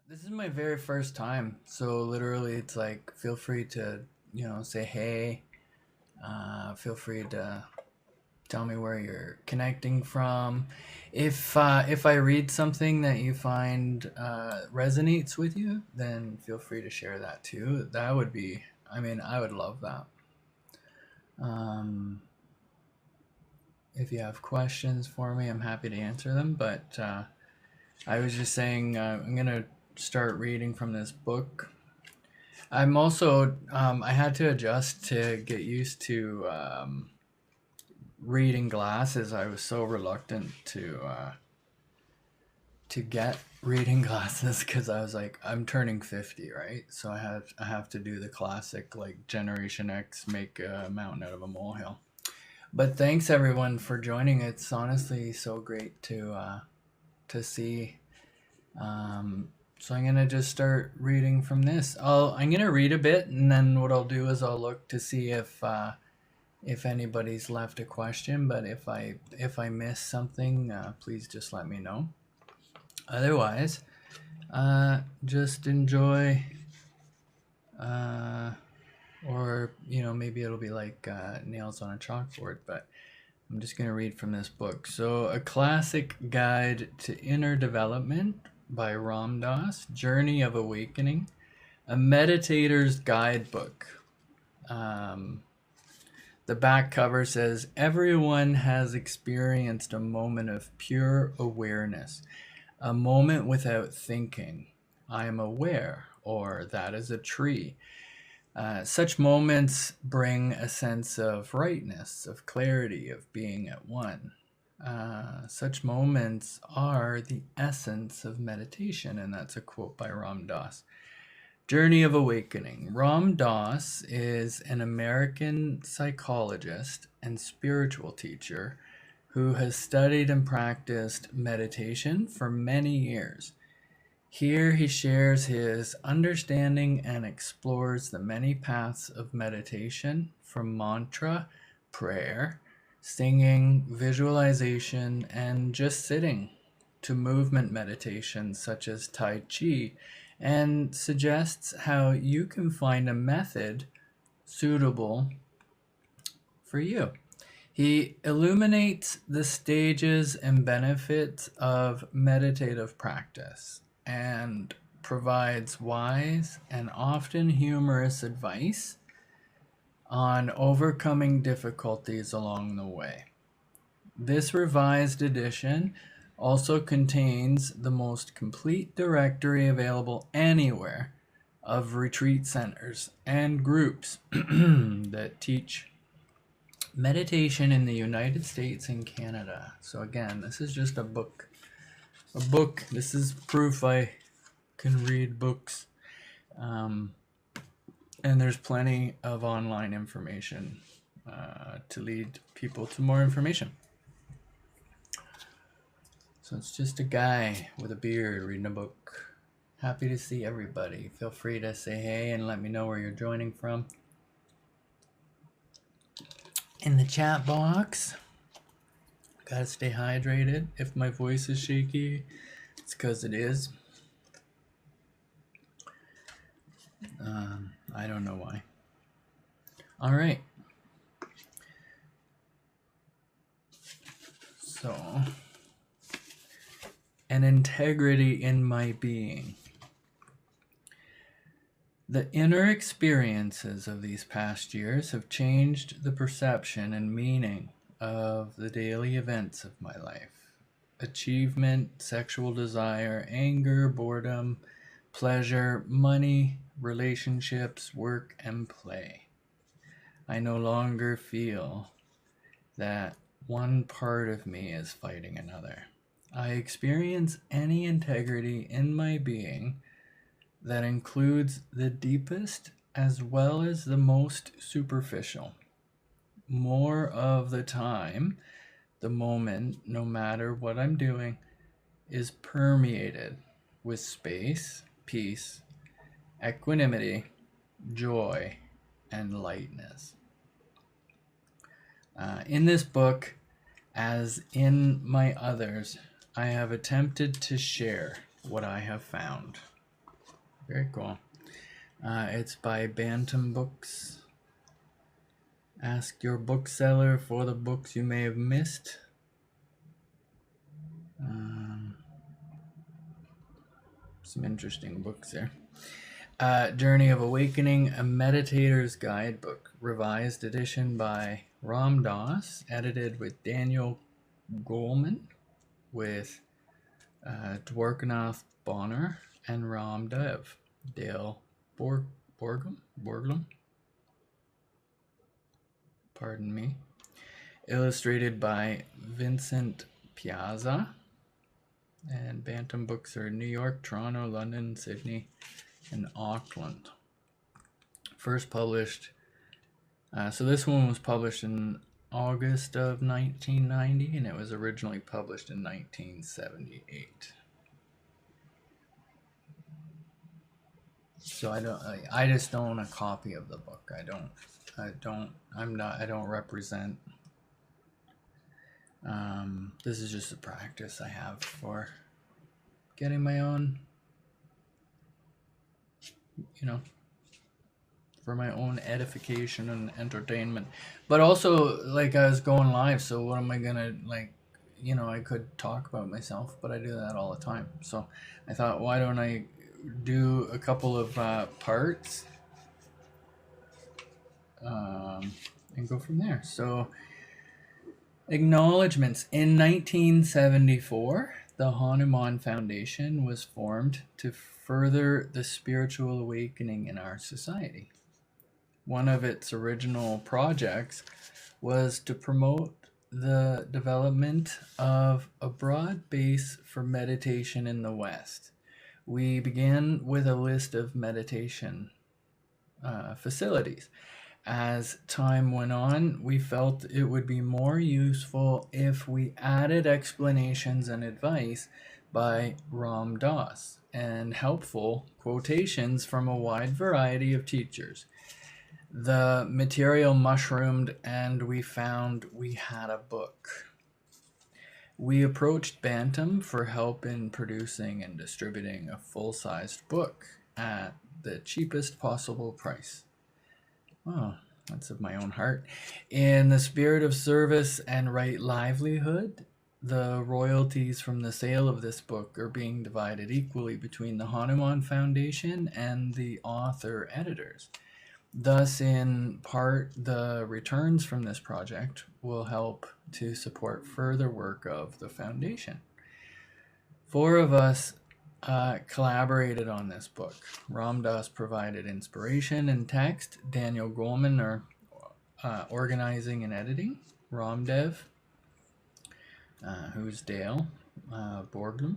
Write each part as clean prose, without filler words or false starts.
This is my very first time, so literally it's like feel free to, say hey. Feel free to tell me where you're connecting from. If I read something that you find resonates with you, then feel free to share that too. That would be, I would love that. Um, if you have questions for me, I'm happy to answer them. But I was just saying, I'm gonna start reading from this book. I'm also I had to adjust to get used to reading glasses. I was so reluctant to get reading glasses because I was like, I'm turning 50, right? So I have to do the classic like Generation X, make a mountain out of a molehill. But thanks everyone for joining. It's honestly so great to see. So I'm gonna just start reading from this. I'm gonna read a bit, and then what I'll do is I'll look to see if anybody's left a question. But if I miss something, please just let me know. Otherwise, just enjoy, uh, or maybe it'll be like nails on a chalkboard. But I'm just gonna read from this book. So, A Classic Guide to Inner Development by Ram Dass, Journey of Awakening, a Meditator's Guidebook. Um, the back cover says, everyone has experienced a moment of pure awareness, a moment without thinking. I am aware, or that is a tree. Such moments bring a sense of rightness, of clarity, of being at one. Such moments are the essence of meditation, and that's a quote by Ram Dass. Journey of Awakening. Ram Dass is an American psychologist and spiritual teacher who has studied and practiced meditation for many years. Here he shares his understanding and explores the many paths of meditation, from mantra, prayer, singing, visualization, and just sitting, to movement meditation such as Tai Chi, and suggests how you can find a method suitable for you. He illuminates the stages and benefits of meditative practice and provides wise and often humorous advice on overcoming difficulties along the way. This revised edition also contains the most complete directory available anywhere of retreat centers and groups that teach meditation in the United States and Canada. So again, this is just a book. This is proof I can read books. And there's plenty of online information to lead people to more information. So it's just a guy with a beard reading a book. Happy to see everybody. Feel free to say hey and let me know where you're joining from in the chat box. Gotta stay hydrated. If my voice is shaky, it's because it is. I don't know why. All right. So, an integrity in my being. The inner experiences of these past years have changed the perception and meaning of the daily events of my life. Achievement, sexual desire, anger, boredom, pleasure, money, relationships, work, and play. I no longer feel that one part of me is fighting another. I experience any integrity in my being that includes the deepest as well as the most superficial. More of the time, the moment, no matter what I'm doing, is permeated with space, peace, equanimity, joy, and lightness. In this book, as in my others, I have attempted to share what I have found. Very cool. It's by Bantam Books. Ask your bookseller for the books you may have missed. Some interesting books there. Journey of Awakening, a Meditator's Guidebook, revised edition by Ram Dass, edited with Daniel Goleman, with Dwarkanath Bonner and Ram Dev. Dale Borglum, pardon me. Illustrated by Vincent Piazza. And Bantam Books are New York, Toronto, London, Sydney, and Auckland. First published, so this one was published in August of 1990, and it was originally published in 1978. So I just own a copy of the book. I don't represent. This is just a practice I have for getting my own, for my own edification and entertainment. But also, like, I was going live, so what am I gonna, I could talk about myself, but I do that all the time. So I thought, why don't I do a couple of parts and go from there. So, acknowledgements. In 1974, the Hanuman Foundation was formed to further the spiritual awakening in our society. One of its original projects was to promote the development of a broad base for meditation in the West. We began with a list of meditation facilities. As time went on, we felt it would be more useful if we added explanations and advice by Ram Dass and helpful quotations from a wide variety of teachers. The material mushroomed, and we found we had a book. We approached Bantam for help in producing and distributing a full-sized book at the cheapest possible price. Oh, that's of my own heart. In the spirit of service and right livelihood, the royalties from the sale of this book are being divided equally between the Hanuman Foundation and the author editors. Thus, in part, the returns from this project will help to support further work of the foundation. 4 of us collaborated on this book. Ram Dass provided inspiration and text. Daniel Goleman are organizing and editing. Ram Dev, who's Dale Borglum,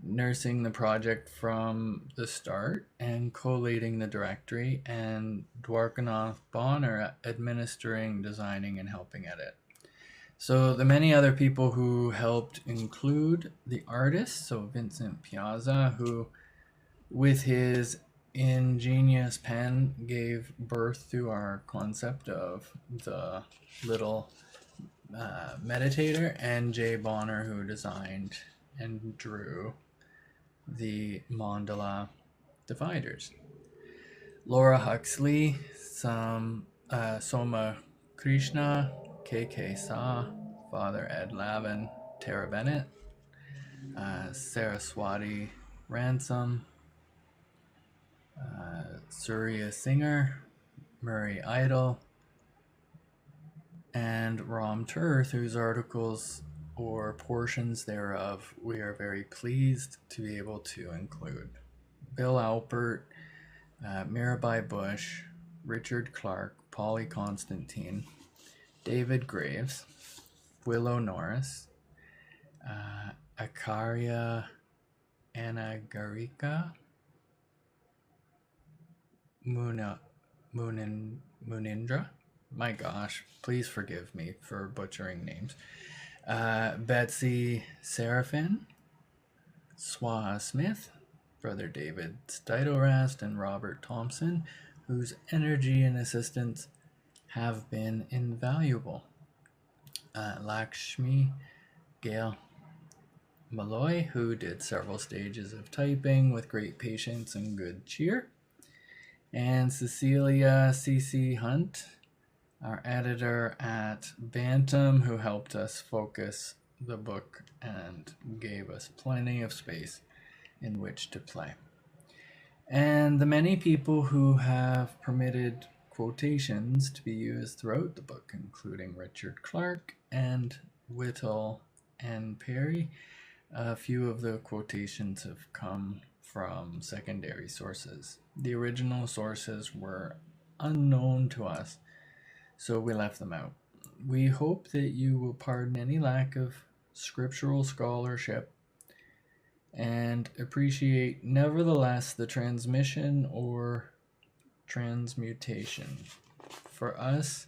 nursing the project from the start and collating the directory, and Dwarkanath Bonner administering, designing, and helping edit. So the many other people who helped include the artist, so Vincent Piazza, who with his ingenious pen gave birth to our concept of the little meditator, and Jay Bonner, who designed and drew the mandala dividers. Laura Huxley, Soma Krishna, K.K. Saw, Father Ed Lavin, Tara Bennett, Saraswati Ransom, Surya Singer, Murray Idle, and Ram Tirth, whose articles or portions thereof we are very pleased to be able to include. Bill Alpert, Mirabai Bush, Richard Clark, Polly Constantine, David Graves, Willow Norris, Akarya Anagarika, Munindra. My gosh, please forgive me for butchering names. Betsy Seraphin, Swaha Smith, Brother David Steidorast, and Robert Thompson, whose energy and assistance have been invaluable. Lakshmi, Gail, Malloy, who did several stages of typing with great patience and good cheer, and Cecilia C.C. Hunt, our editor at Bantam, who helped us focus the book and gave us plenty of space in which to play. And the many people who have permitted quotations to be used throughout the book, including Richard Clark and Whittle and Perry. A few of the quotations have come from secondary sources. The original sources were unknown to us, so we left them out. We hope that you will pardon any lack of scriptural scholarship and appreciate nevertheless the transmission or transmutation. For us,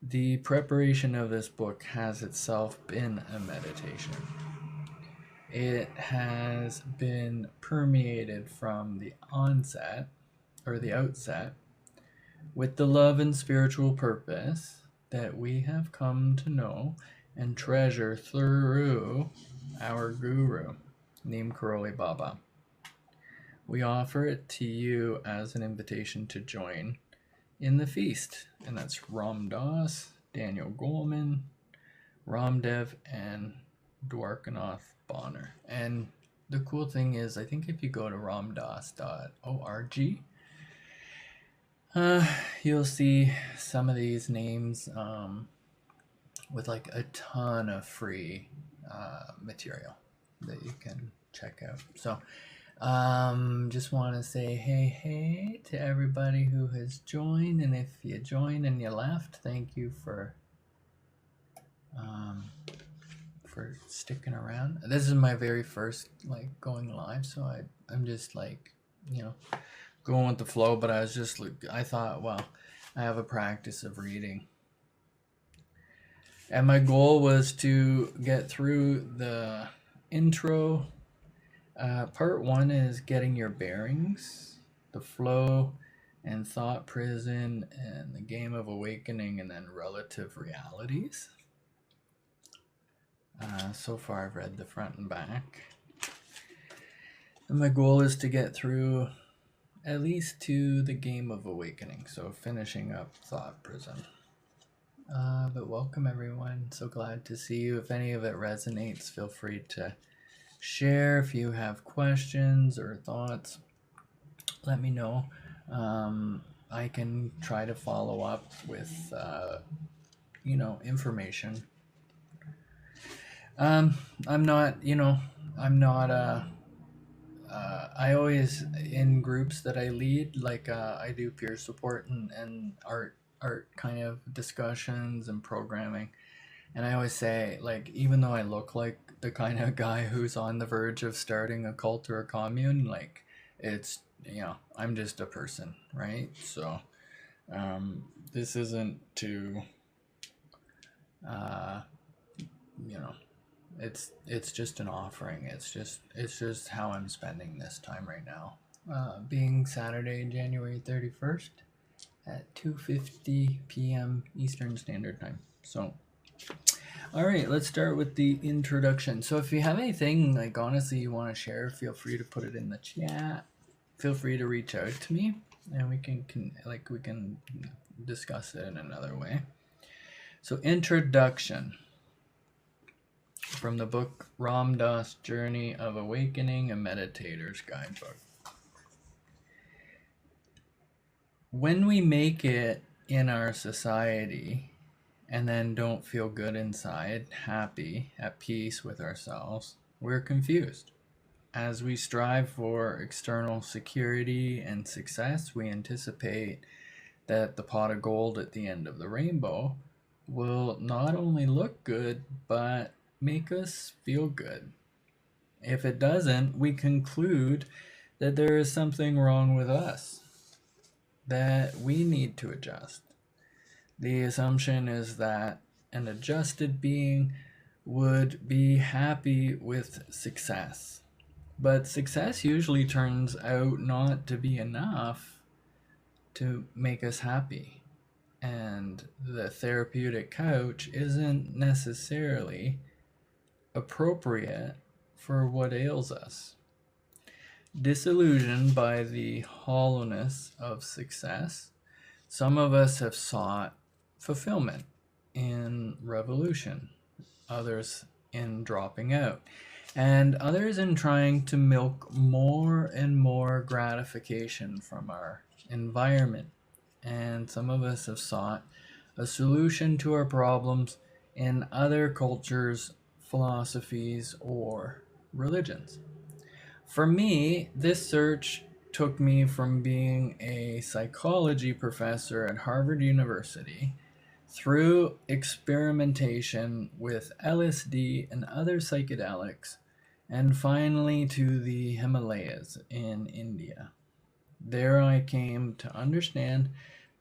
the preparation of this book has itself been a meditation. It has been permeated from the outset with the love and spiritual purpose that we have come to know and treasure through our guru, Neem Karoli Baba. We offer it to you as an invitation to join in the feast, and that's Ram Dass, Daniel Goleman, Ramdev, and Dwarkanath Bonner. And the cool thing is, I think if you go to ramdas.org, you'll see some of these names with like a ton of free material that you can check out. So just want to say hey to everybody who has joined, and if you joined and you left, thank you for sticking around. This is my very first like going live, so I'm just like, going with the flow, but I thought, well, I have a practice of reading. And my goal was to get through the intro. Part 1 is getting your bearings, the flow and thought prison, and the game of awakening, and then relative realities. So far I've read the front and back. And my goal is to get through at least to the game of awakening, so finishing up thought prison. But welcome everyone, so glad to see you. If any of it resonates, feel free to share. If you have questions or thoughts, let me know. I can try to follow up with information. I always, in groups that I lead, like I do peer support and art kind of discussions and programming. And I always say, like, even though I look like the kind of guy who's on the verge of starting a cult or a commune, like, it's, I'm just a person, right? So this isn't to, it's just an offering. It's just how I'm spending this time right now. Being Saturday, January 31st at 2:50 p.m. Eastern Standard Time. So, all right, let's start with the introduction. So if you have anything, like, honestly, you want to share, feel free to put it in the chat. Feel free to reach out to me, and we can discuss it in another way. So, introduction. From the book Ram Dass Journey of Awakening, a Meditator's Guidebook. When we make it in our society and then don't feel good inside, happy, at peace with ourselves, we're confused. As we strive for external security and success, we anticipate that the pot of gold at the end of the rainbow will not only look good, but make us feel good. If it doesn't, we conclude that there is something wrong with us, that we need to adjust. The assumption is that an adjusted being would be happy with success. But success usually turns out not to be enough to make us happy. And the therapeutic couch isn't necessarily appropriate for what ails us. Disillusioned by the hollowness of success, some of us have sought fulfillment in revolution, others in dropping out, and others in trying to milk more and more gratification from our environment. And some of us have sought a solution to our problems in other cultures, philosophies, or religions. For me, this search took me from being a psychology professor at Harvard University through experimentation with LSD and other psychedelics, and finally to the Himalayas in India. There I came to understand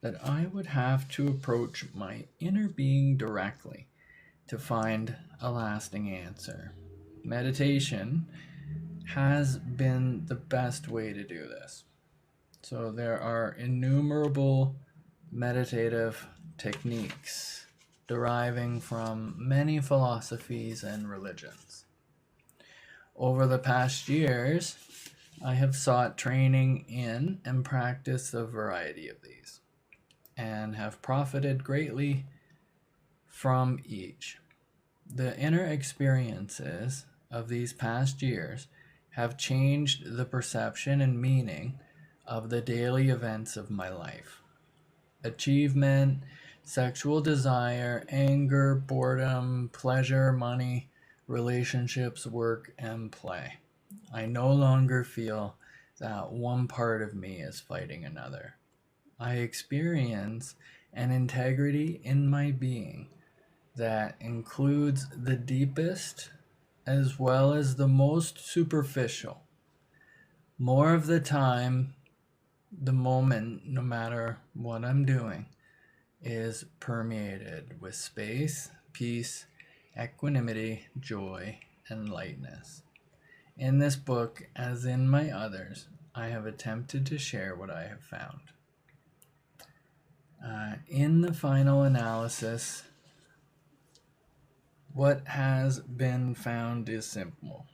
that I would have to approach my inner being directly to find a lasting answer. Meditation has been the best way to do this. So there are innumerable meditative techniques deriving from many philosophies and religions. Over the past years, I have sought training in and practiced a variety of these, and have profited greatly from each. The inner experiences of these past years have changed the perception and meaning of the daily events of my life. Achievement, sexual desire, anger, boredom, pleasure, money, relationships, work, and play. I no longer feel that one part of me is fighting another. I experience an integrity in my being that includes the deepest as well as the most superficial. More of the time, the moment, no matter what I'm doing, is permeated with space, peace, equanimity, joy, and lightness. In this book, as in my others, I have attempted to share what I have found. In the final analysis, what has been found is simple.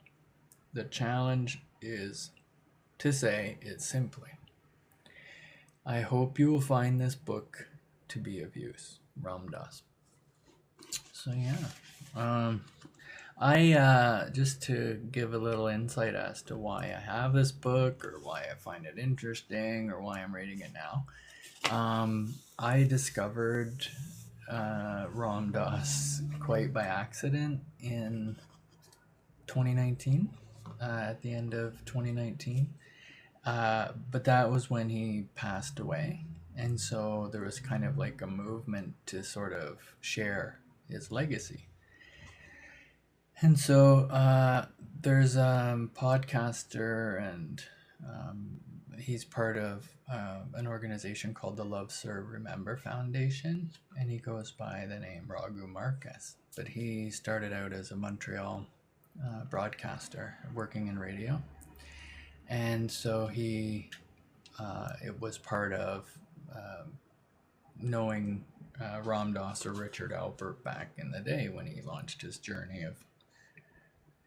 The challenge is to say it simply. I hope you will find this book to be of use. Ram Dass. So yeah, I just to give a little insight as to why I have this book, or why I find it interesting, or why I'm reading it now. I discovered Ram Dass quite by accident in 2019, at the end of 2019. But that was when he passed away. And so there was kind of like a movement to sort of share his legacy. And so there's a podcaster, and he's part of an organization called the Love, Serve, Remember Foundation, and he goes by the name Raghu Marcus. But he started out as a Montreal broadcaster working in radio. And so it was part of knowing Ram Dass or Richard Alpert back in the day when he launched his journey of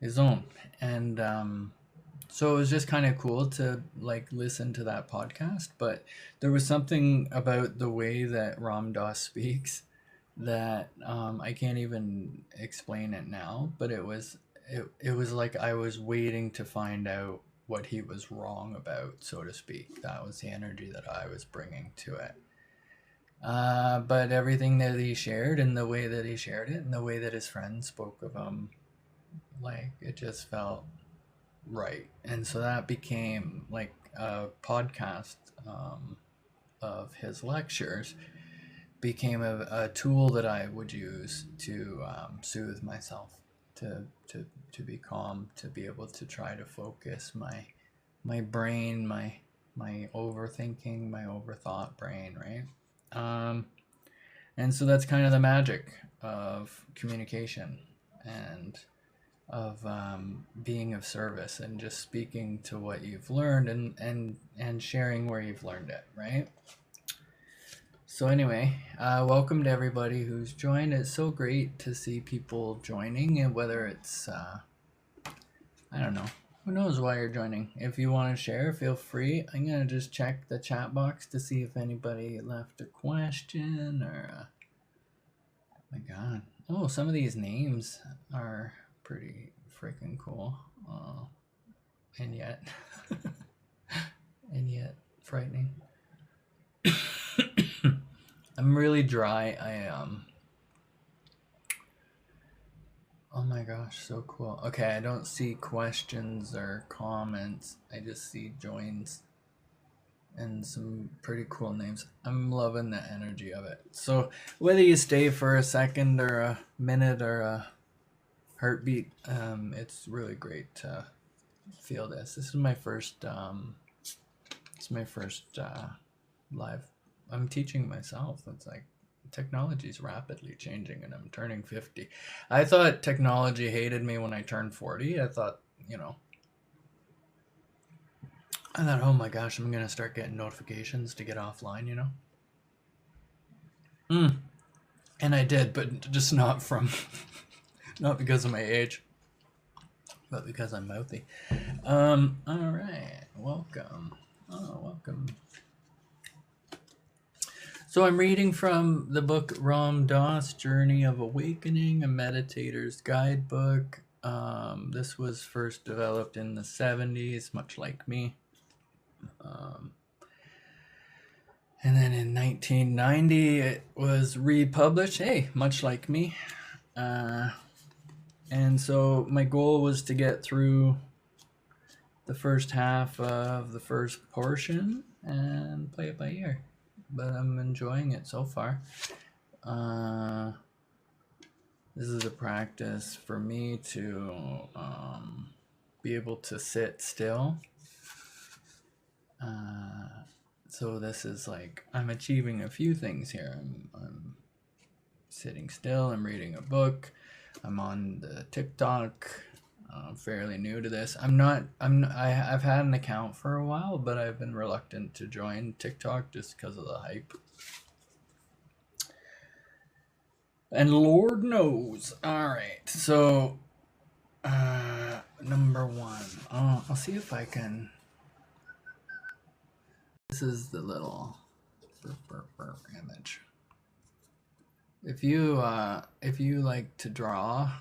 his own. And so it was just kind of cool to like listen to that podcast. But there was something about the way that Ram Dass speaks that I can't even explain it now. But it was like I was waiting to find out what he was wrong about, so to speak. That was the energy that I was bringing to it. But everything that he shared, and the way that he shared it, and the way that his friends spoke of him, like, it just felt right. And so that became like a podcast of his lectures, became a tool that I would use to soothe myself, to be calm, to be able to try to focus my brain, my overthinking, my overthought brain, right? And so that's kind of the magic of communication, and of being of service, and just speaking to what you've learned, and sharing where you've learned it, right? So anyway, welcome to everybody who's joined. It's so great to see people joining, and whether it's I don't know. Who knows why you're joining? If you want to share, feel free. I'm going to just check the chat box to see if anybody left a question or... my God. Oh, some of these names are pretty freaking cool. And yet... and yet frightening. I'm really dry. Oh my gosh, so cool. Okay, I don't see questions or comments. I just see joins and some pretty cool names. I'm loving the energy of it. So whether you stay for a second or a minute or a heartbeat, it's really great to feel this. This is my first live. I'm teaching myself. It's like technology is rapidly changing and I'm turning 50. I thought technology hated me when I turned 40. I thought, oh my gosh, I'm gonna start getting notifications to get offline, And I did, but just not from not because of my age, but because I'm mouthy. All right, welcome. Welcome. So I'm reading from the book Ram Dass, Journey of Awakening, a Meditator's Guidebook. This was first developed in the 70s, much like me. And then in 1990, it was republished, hey, much like me. And so my goal was to get through the first half of the first portion and play it by ear. But I'm enjoying it so far. This is a practice for me to be able to sit still. So this is like, I'm achieving a few things here. I'm sitting still, I'm reading a book, I'm on the TikTok. I'm fairly new to this. I've had an account for a while, but I've been reluctant to join TikTok just because of the hype. And Lord knows. All right. So, number one. I'll see if I can. This is the little image. If you like to draw,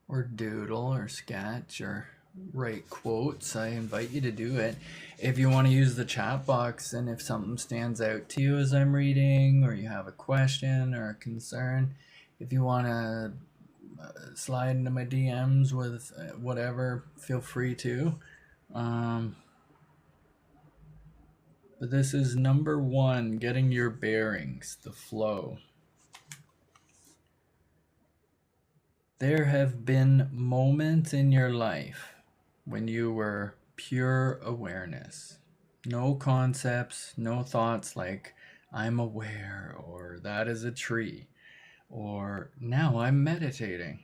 or doodle, or sketch, or write quotes, I invite you to do it. If you want to use the chat box, and if something stands out to you as I'm reading, or you have a question or a concern, if you want to slide into my DMs with whatever, feel free to. But this is number one, getting your bearings, the flow. There have been moments in your life when you were pure awareness. No concepts, no thoughts like, I'm aware, or that is a tree, or now I'm meditating.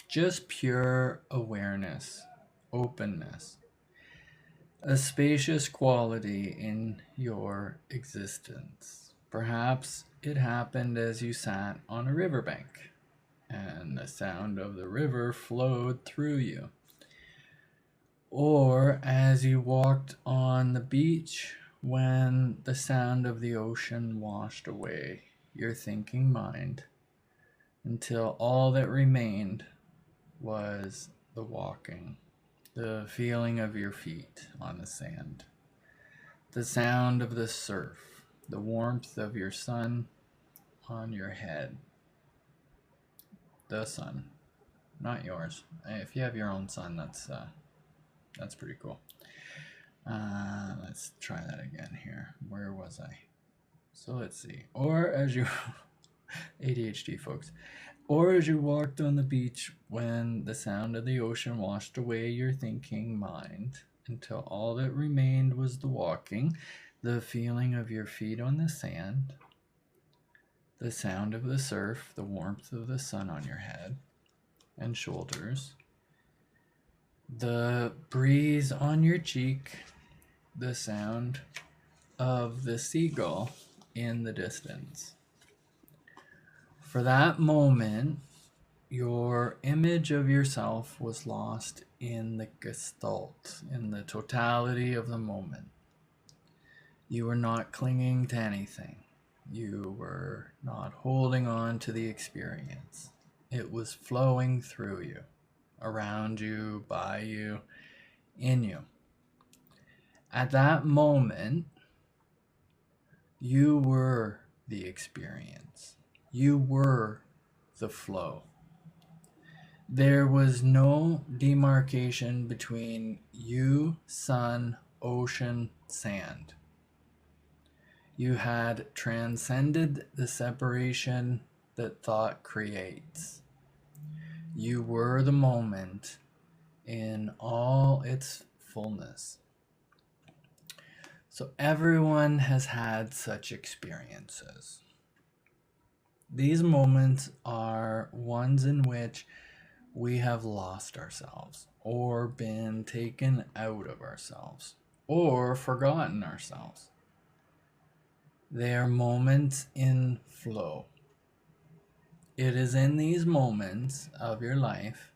Just pure awareness, openness. A spacious quality in your existence. Perhaps it happened as you sat on a riverbank, and the sound of the river flowed through you. Or as you walked on the beach when the sound of the ocean washed away your thinking mind until all that remained was the walking, the feeling of your feet on the sand, the sound of the surf, the warmth of your sun on your head. The sun, not yours. If you have your own sun, that's pretty cool. Let's try that again here. Where was I? So let's see. Or as you ADHD folks. Or as you walked on the beach when the sound of the ocean washed away your thinking mind until all that remained was the walking, the feeling of your feet on the sand, the sound of the surf, the warmth of the sun on your head and shoulders, the breeze on your cheek, the sound of the seagull in the distance. For that moment, your image of yourself was lost in the gestalt, in the totality of the moment. You were not clinging to anything. You were not holding on to the experience. It was flowing through you, around you, by you, in you. At that moment, you were the experience. You were the flow. There was no demarcation between you, sun, ocean, sand. You had transcended the separation that thought creates. You were the moment in all its fullness. So everyone has had such experiences. These moments are ones in which we have lost ourselves, or been taken out of ourselves, or forgotten ourselves. They are moments in flow. It is in these moments of your life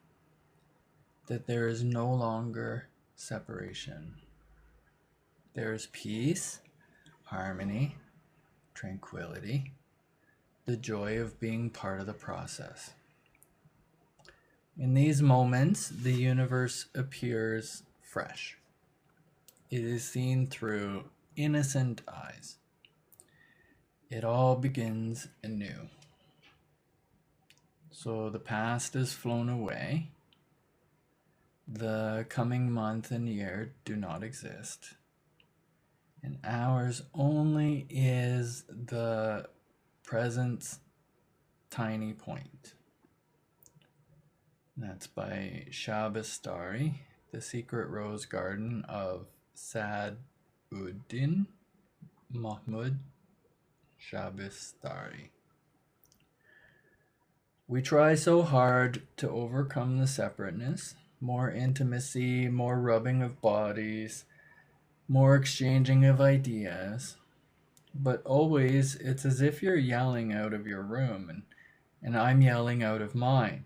that there is no longer separation. There is peace, harmony, tranquility, the joy of being part of the process. In these moments, the universe appears fresh. It is seen through innocent eyes. It all begins anew. So the past is flown away. The coming month and year do not exist. And ours only is the present's tiny point. That's by Shabastari, The Secret Rose Garden of Sad-Uddin Mahmud Shabastari. We try so hard to overcome the separateness, more intimacy, more rubbing of bodies, more exchanging of ideas, but always it's as if you're yelling out of your room and I'm yelling out of mine.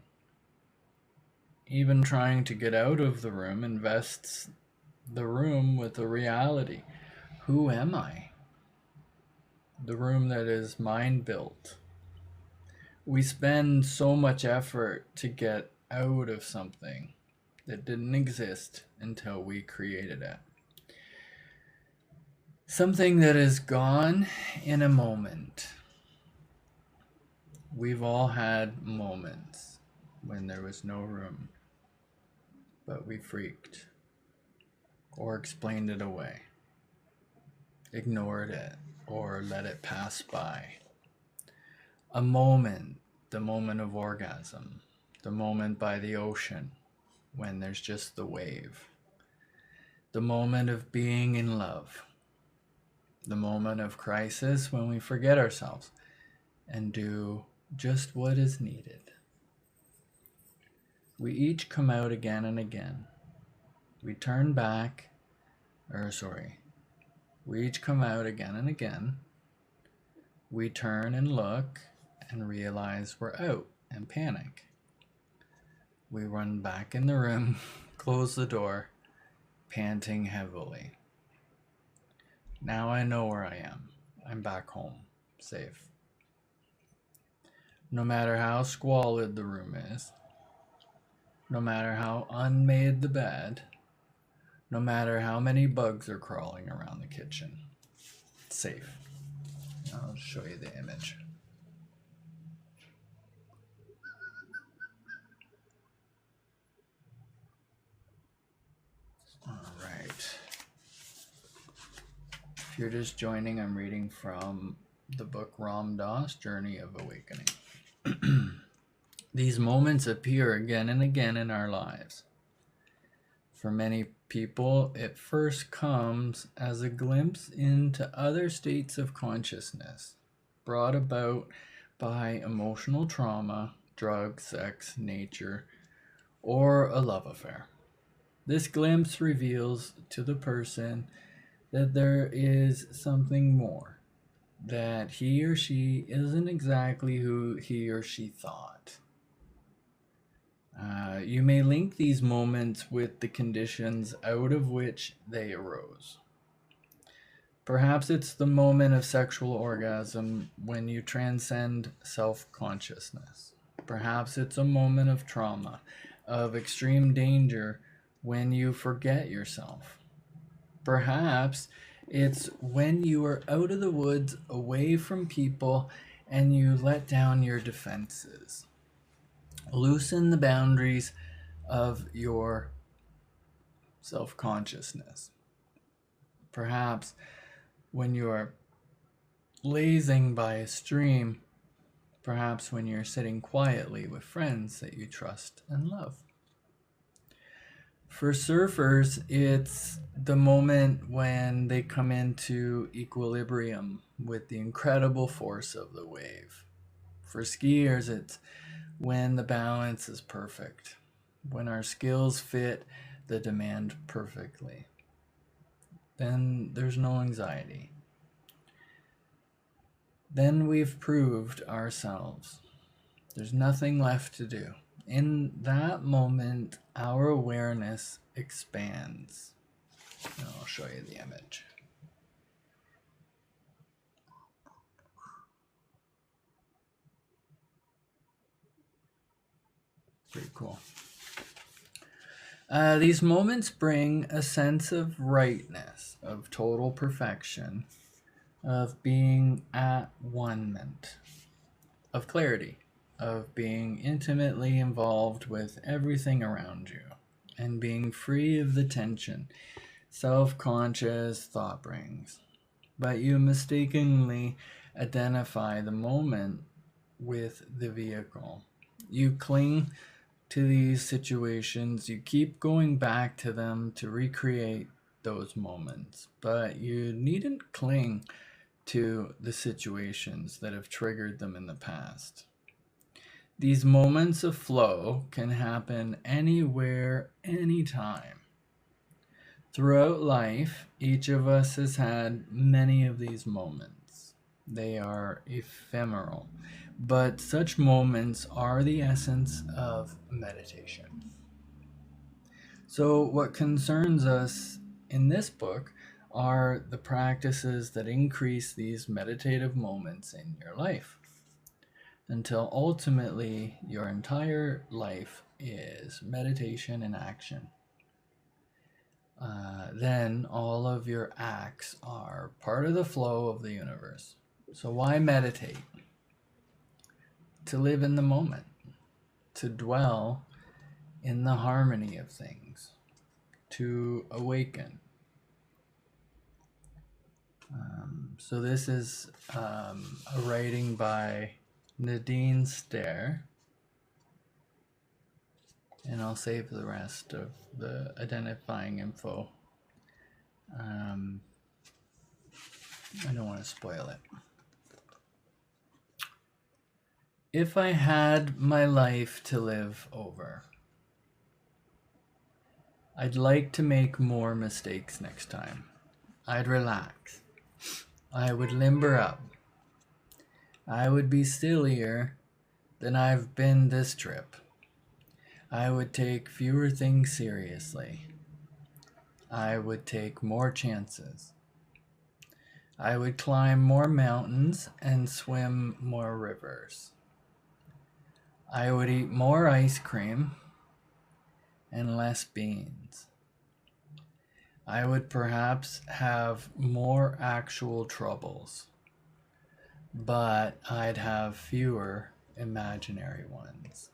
Even trying to get out of the room invests the room with a reality. Who am I? The room that is mind built. We spend so much effort to get out of something that didn't exist until we created it. Something that is gone in a moment. We've all had moments when there was no room, but we freaked or explained it away, ignored it, or let it pass by. A moment, the moment of orgasm, the moment by the ocean when there's just the wave, the moment of being in love, the moment of crisis when we forget ourselves and do just what is needed. We each come out again and again. We turn back, we each come out again and again. We turn and look and realize we're out and panic. We run back in the room, close the door, panting heavily. Now I know where I am. I'm back home, safe. No matter how squalid the room is, no matter how unmade the bed, no matter how many bugs are crawling around the kitchen, it's safe. I'll show you the image. All right. If you're just joining, I'm reading from the book Ram Dass, Journey of Awakening. These moments appear again and again in our lives. For many people, it first comes as a glimpse into other states of consciousness, brought about by emotional trauma, drugs, sex, nature, or a love affair. This glimpse reveals to the person that there is something more, that he or she isn't exactly who he or she thought. You may link these moments with the conditions out of which they arose. Perhaps it's the moment of sexual orgasm when you transcend self-consciousness. Perhaps it's a moment of trauma, of extreme danger when you forget yourself. Perhaps it's when you are out of the woods, away from people, and you let down your defenses. Loosen the boundaries of your self-consciousness. Perhaps when you are lazing by a stream, perhaps when you're sitting quietly with friends that you trust and love. For surfers, it's the moment when they come into equilibrium with the incredible force of the wave. For skiers, it's when the balance is perfect, when our skills fit the demand perfectly. Then there's no anxiety. Then we've proved ourselves. There's nothing left to do. In that moment, our awareness expands. And I'll show you the image. Pretty cool. These moments bring a sense of rightness, of total perfection, of being at one-ment, of clarity, of being intimately involved with everything around you, and being free of the tension self-conscious thought brings. But you mistakenly identify the moment with the vehicle. You cling to these situations, you keep going back to them to recreate those moments, but you needn't cling to the situations that have triggered them in the past. These moments of flow can happen anywhere, anytime. Throughout life, each of us has had many of these moments. They are ephemeral, but such moments are the essence of meditation. So what concerns us in this book are the practices that increase these meditative moments in your life, until ultimately your entire life is meditation in action. Then all of your acts are part of the flow of the universe. So why meditate? To live in the moment, to dwell in the harmony of things, to awaken. So this is a writing by Nadine Stair, and I'll save the rest of the identifying info. I don't want to spoil it. If I had my life to live over, I'd like to make more mistakes next time. I'd relax. I would limber up. I would be sillier than I've been this trip. I would take fewer things seriously. I would take more chances. I would climb more mountains and swim more rivers. I would eat more ice cream and less beans. I would perhaps have more actual troubles, but I'd have fewer imaginary ones.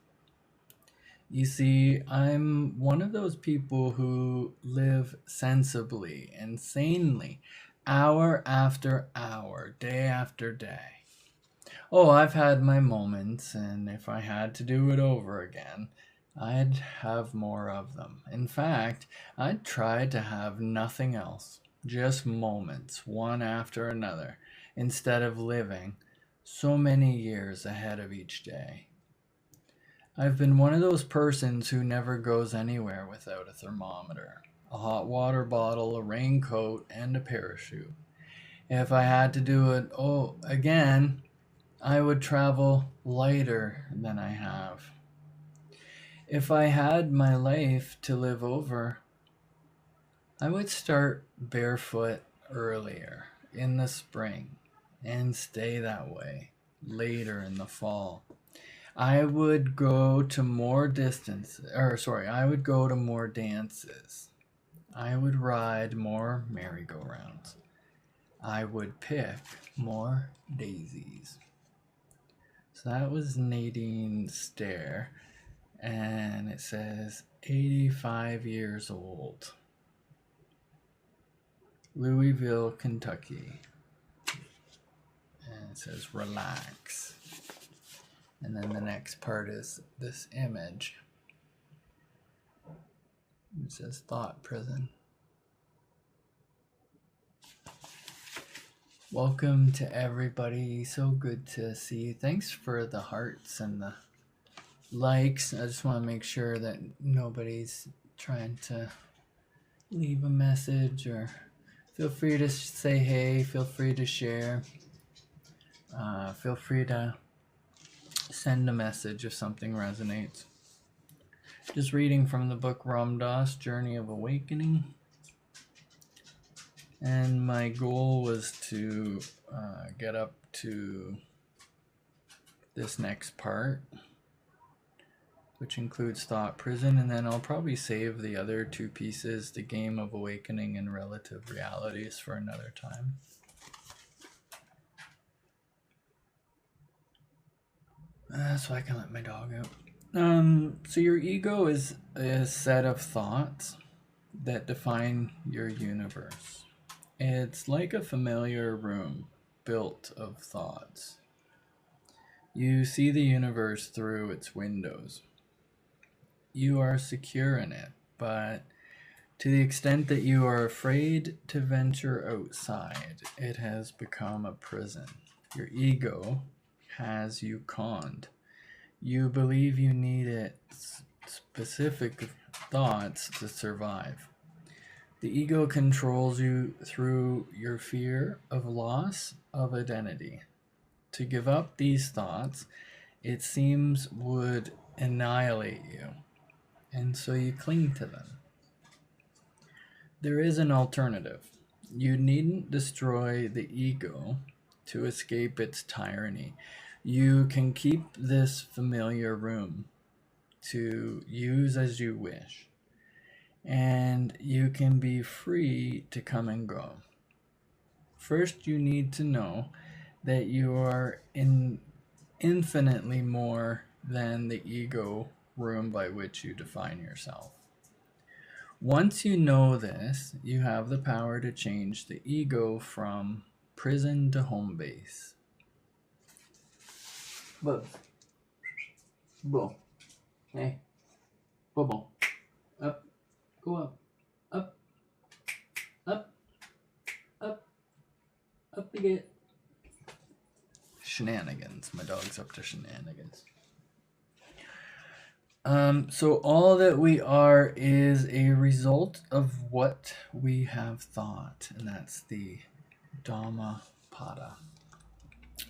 You see, I'm one of those people who live sensibly and sanely, hour after hour, day after day. Oh, I've had my moments, and if I had to do it over again, I'd have more of them. In fact, I'd try to have nothing else, just moments, one after another, instead of living so many years ahead of each day. I've been one of those persons who never goes anywhere without a thermometer, a hot water bottle, a raincoat, and a parachute. If I had to do it again, I would travel lighter than I have. If I had my life to live over, I would start barefoot earlier in the spring and stay that way later in the fall. I would go to more I would go to more dances. I would ride more merry-go-rounds. I would pick more daisies. So that was Nadine Stair, and it says 85 years old. Louisville, Kentucky. And it says relax. And then the next part is this image. It says thought prison. Welcome to everybody. So good to see you. Thanks for the hearts and the likes. I just want to make sure that nobody's trying to leave a message, or feel free to say hey, feel free to share, feel free to send a message if something resonates. Just reading from the book Ram Dass, Journey of Awakening. And my goal was to get up to this next part, which includes Thought Prison, and then I'll probably save the other two pieces, the Game of Awakening and Relative Realities, for another time. So I can let my dog out. So your ego is a set of thoughts that define your universe. It's like a familiar room built of thoughts. You see the universe through its windows. You are secure in it, but to the extent that you are afraid to venture outside, it has become a prison. Your ego has you conned. You believe you need its specific thoughts to survive. The ego controls you through your fear of loss of identity. To give up these thoughts, it seems, would annihilate you, and so you cling to them. There is an alternative. You needn't destroy the ego to escape its tyranny. You can keep this familiar room to use as you wish, and you can be free to come and go. First, you need to know that you are infinitely more than the ego room by which you define yourself. Once you know this, you have the power to change the ego from prison to home base. Bubs. Bo. Hey. Bobo. Up. Go up. Up. Up. Up. Up to get. Shenanigans. My dog's up to shenanigans. So all that we are is a result of what we have thought, and that's the Dhammapada.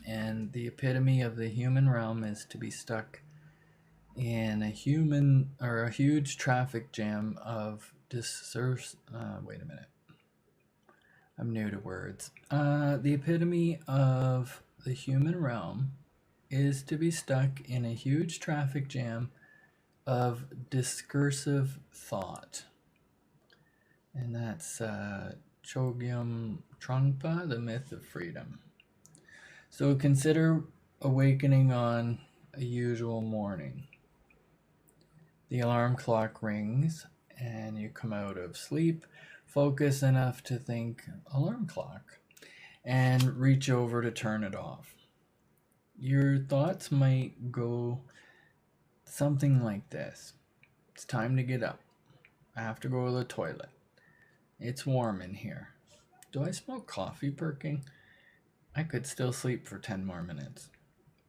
And the epitome of the human realm is to be stuck in a huge traffic jam of wait a minute. I'm new to words. The epitome of the human realm is to be stuck in a huge traffic jam of discursive thought. And that's Chogyam Trungpa, The Myth of Freedom. So consider awakening on a usual morning. The alarm clock rings and you come out of sleep, focus enough to think alarm clock, and reach over to turn it off. Your thoughts might go something like this. It's time to get up. I have to go to the toilet. It's warm in here. Do I smell coffee perking? I could still sleep for 10 more minutes.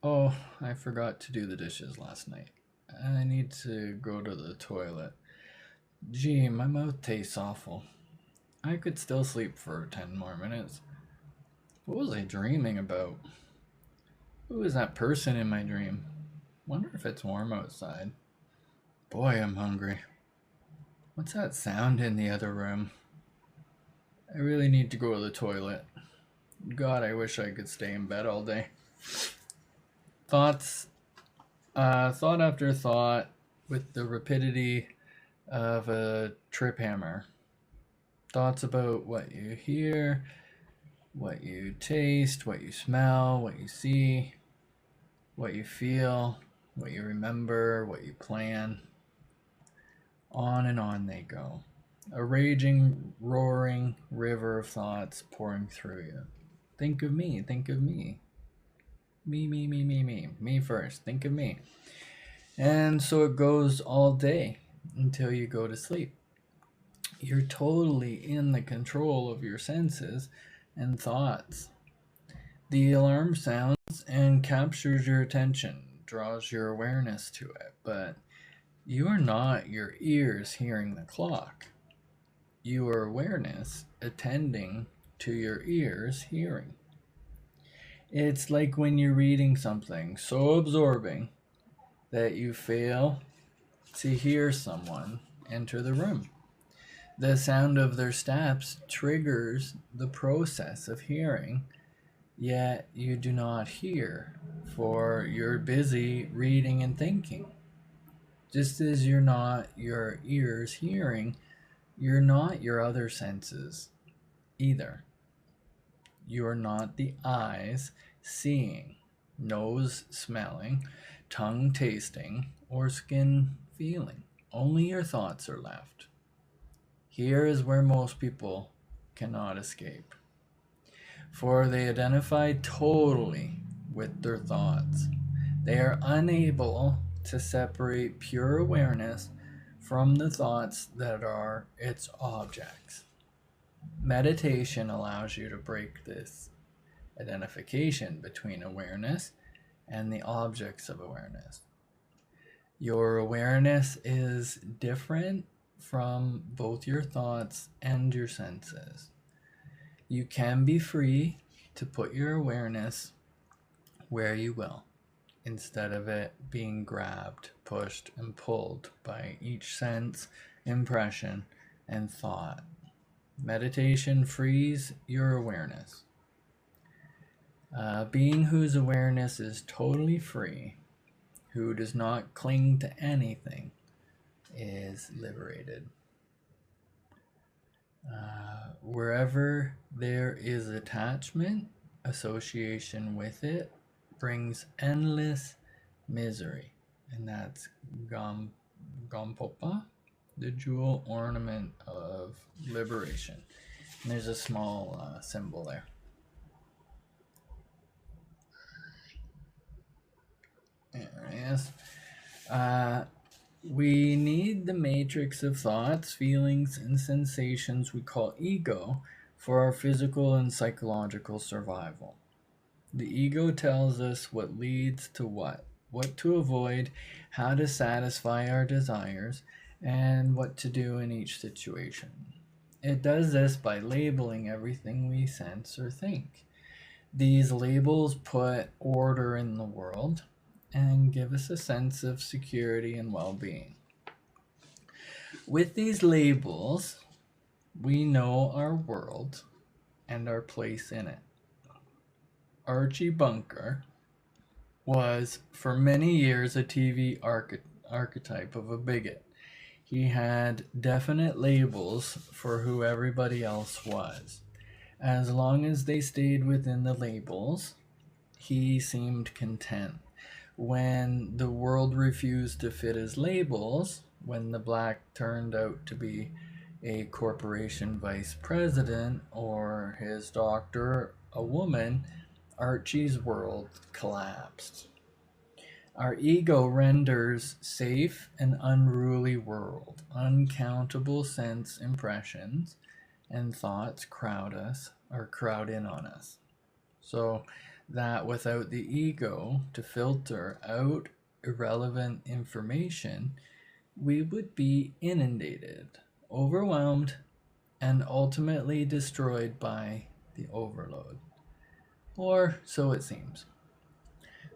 Oh, I forgot to do the dishes last night. I need to go to the toilet. Gee, my mouth tastes awful. I could still sleep for 10 more minutes. What was I dreaming about? Who is that person in my dream? Wonder if it's warm outside. Boy, I'm hungry. What's that sound in the other room? I really need to go to the toilet. God, I wish I could stay in bed all day. Thoughts, thought after thought, with the rapidity of a trip hammer. Thoughts about what you hear, what you taste, what you smell, what you see, what you feel, what you remember, what you plan. On and on they go. A raging, roaring river of thoughts pouring through you. Think of me, think of me. Me, me, me, me, me. Me first, think of me. And so it goes all day until you go to sleep. You're totally in the control of your senses and thoughts. The alarm sounds and captures your attention, draws your awareness to it, but you are not your ears hearing the clock. Your awareness attending to your ears hearing. It's like when you're reading something so absorbing that you fail to hear someone enter the room. The sound of their steps triggers the process of hearing, yet you do not hear, for you're busy reading and thinking. Just as you're not your ears hearing, you're not your other senses either. You are not the eyes seeing, nose smelling, tongue tasting, or skin feeling. Only your thoughts are left. Here is where most people cannot escape, for they identify totally with their thoughts. They are unable to separate pure awareness from the thoughts that are its objects. Meditation allows you to break this identification between awareness and the objects of awareness. Your awareness is different from both your thoughts and your senses. You can be free to put your awareness where you will, instead of it being grabbed, pushed, and pulled by each sense, impression, and thought. Meditation frees your awareness. A being whose awareness is totally free, who does not cling to anything, is liberated. Wherever there is attachment, association with it brings endless misery. And that's Gampopa, the jewel ornament of liberation. And there's a small symbol there. There it is. We need the matrix of thoughts, feelings, and sensations we call ego for our physical and psychological survival. The ego tells us what leads to what to avoid, how to satisfy our desires, and what to do in each situation. It does this by labeling everything we sense or think. These labels put order in the world and give us a sense of security and well-being. With these labels, we know our world and our place in it. Archie Bunker was for many years a TV archetype of a bigot. He had definite labels for who everybody else was. As long as they stayed within the labels, he seemed content. When the world refused to fit his labels, when the black turned out to be a corporation vice president or his doctor a woman, Archie's world collapsed. Our ego renders safe an unruly world. Uncountable sense impressions and thoughts crowd in on us. So that without the ego to filter out irrelevant information, we would be inundated, overwhelmed, and ultimately destroyed by the overload. Or so it seems.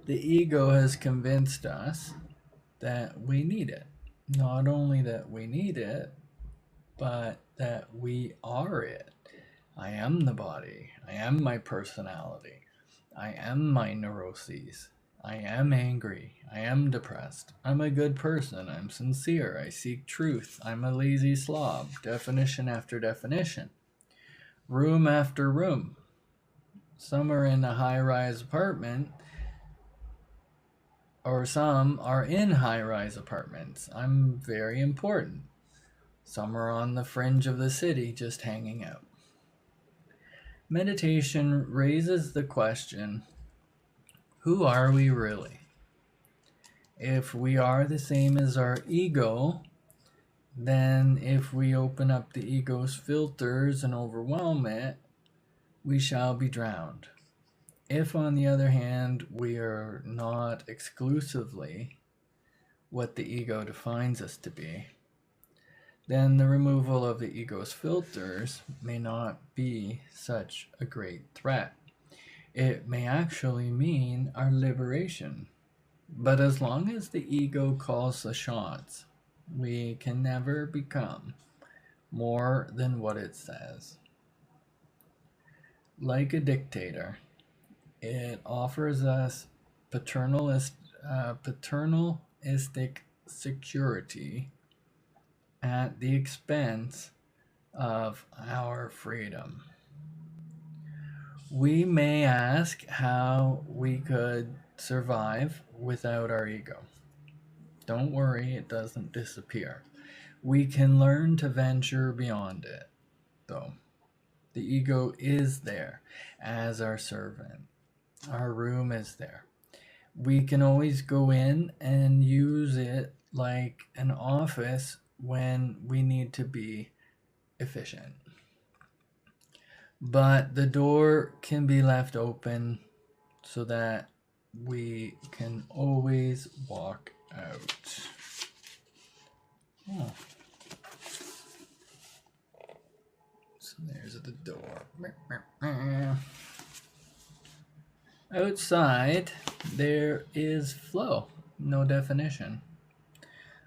The ego has convinced us that we need it. Not only that we need it, but that we are it. I am the body. I am my personality. I am my neuroses. I am angry. I am depressed. I'm a good person. I'm sincere. I seek truth. I'm a lazy slob. Definition after definition. Room after room. Some are in a high rise apartment, or some are in high rise apartments. I'm very important. Some are on the fringe of the city just hanging out. Meditation raises the question, who are we really? If we are the same as our ego, then if we open up the ego's filters and overwhelm it, we shall be drowned. If, on the other hand, we are not exclusively what the ego defines us to be, then the removal of the ego's filters may not be such a great threat. It may actually mean our liberation. But as long as the ego calls the shots, we can never become more than what it says. Like a dictator, it offers us paternalistic security at the expense of our freedom. We may ask how we could survive without our ego. Don't worry, it doesn't disappear. We can learn to venture beyond it, though. The ego is there as our servant. Our room is there. We can always go in and use it like an office when we need to be efficient. But the door can be left open so that we can always walk out. Oh. So there's the door. Outside, there is flow, no definition.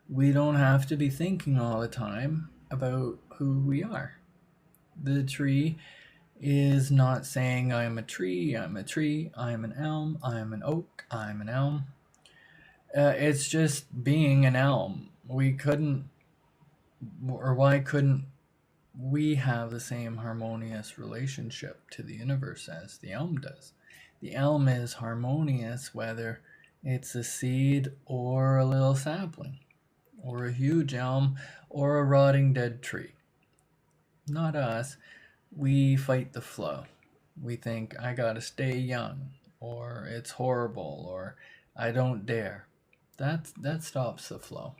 We don't have to be thinking all the time about who we are. The tree is not saying I'm a tree, I'm a tree, I'm an elm, I'm an oak, I'm an elm. It's just being an elm. Why couldn't we have the same harmonious relationship to the universe as the elm does? The elm is harmonious whether it's a seed or a little sapling, or a huge elm or a rotting dead tree. Not us. We fight the flow. We think, I gotta stay young, or it's horrible, or I don't dare. That stops the flow.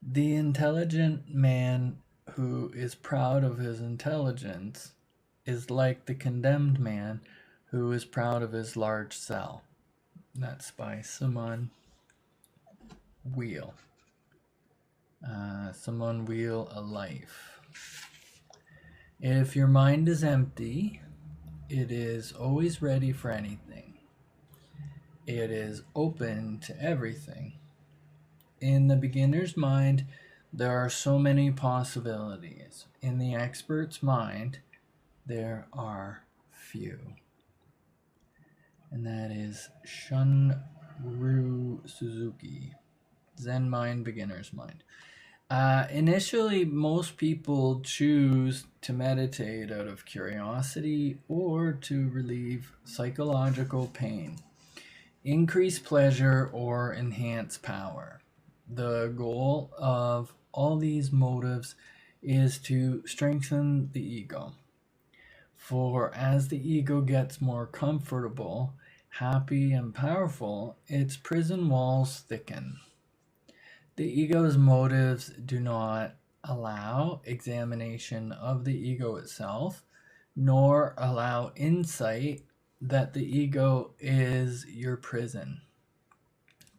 The intelligent man who is proud of his intelligence is like the condemned man who is proud of his large cell. That's by Simone Weil. Simone Weil, A Life. If your mind is empty, it is always ready for anything. It is open to everything. In the beginner's mind, there are so many possibilities. In the expert's mind, there are few. And that is Shunryu Suzuki, Zen Mind, Beginner's Mind. Initially, most people choose to meditate out of curiosity or to relieve psychological pain, increase pleasure, or enhance power. The goal of all these motives is to strengthen the ego. For as the ego gets more comfortable, happy, and powerful, its prison walls thicken. The ego's motives do not allow examination of the ego itself, nor allow insight that the ego is your prison.